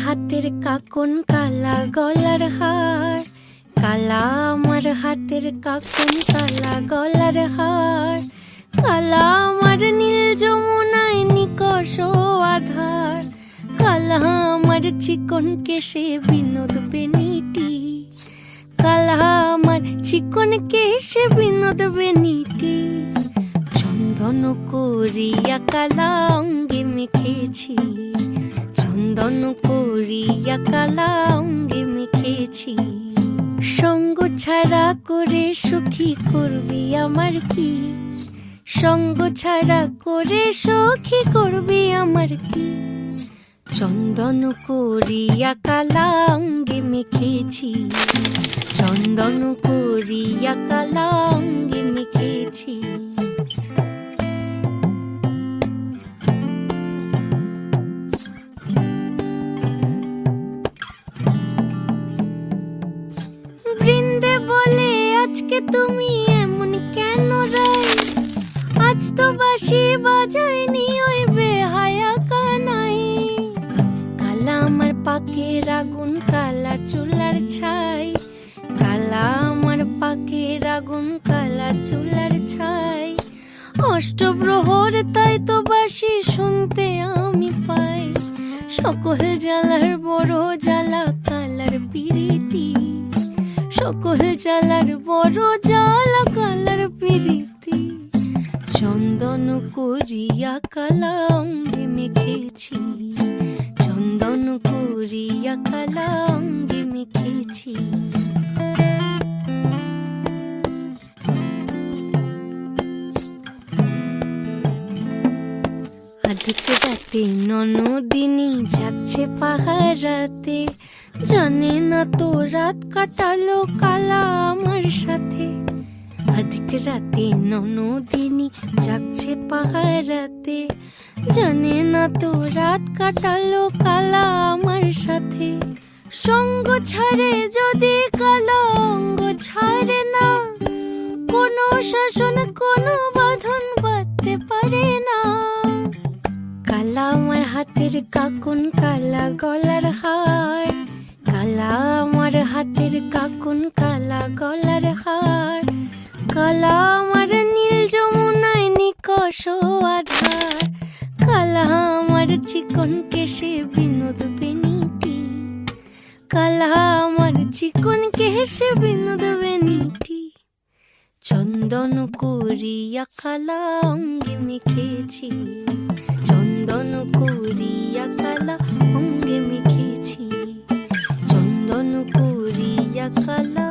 হাতের কাকন কালা গলার হার, কালা আমার হাতের কাকন কালা গলার হার, কালা আমার নীল যমুনায় নিকষ আধার, কালা আমার চিকন কেশে বিনোদ বেনিটি, কালা আমার চিকন কেশে বিনোদ বেনিটি, চন্দন করিয়া কালা অঙ্গে মেখেছি, চন্দন করিয়া কালা অঙ্গে মেখেছি, সঙ্গ ছাড়া করে সুখী করবি আমার কি, সঙ্গ ছাড়া করে সখী করবি আমার কি, চন্দন করিয়া কালা অঙ্গে মেখেছি, চন্দন করিয়া কালা অঙ্গে মেখেছি। বৃন্দে বলে আজকে তুমি এমন কেন রাই, আজ তো বাঁশি বাজায়নি ওই বেহায়া কানাই, কালা আমার পাকের আগুন কালা চুলার ছাই, কালা আমার পাকের আগুন কালা চুলার ছাই, অষ্টপ্রহর তাই তো বাঁশি শুনতে আমি পাই, সকল জ্বালার বড় জ্বালা কালার পিরিতি, সকল জ্বালার বড় জ্বালা কালার পিরিতি, চন্দন করিয়া কালা অঙ্গে মেখেছি, চন্দন করিয়া কালা অঙ্গে মেখেছি। আধিক রাতে ননদিনী যাচ্ছে পাহারাতে, জানে না তো রাত কাটালো কালা আমার সাথে, আধিক রাতে ননদিনী যাচ্ছে পাহারাতে, জানে না তো রাত কাটালো কালা আমার সাথে, সঙ্গ ছাড়ে যদি কালা অঙ্গ ছাড়ে না, কোনো শাসন কোনো বাঁধন বাঁধতে পারে না, কালা আমার হাতের কাকন কালা গলার হার, কালা আমার হাতের কাকন কালা গলার হার, কালা আমার নীল যমুনায় নিকষ আধার, কালা আমার চিকন কেশে বিনোদ বেনিটি, কালা আমার চিকন কেশে বিনোদ বেনিটি, চন্দন করিয়া কালা অঙ্গে মেখেছি, চন্দন করিয়া কালা অঙ্গে মেখেছি, চন্দন করিয়া কালা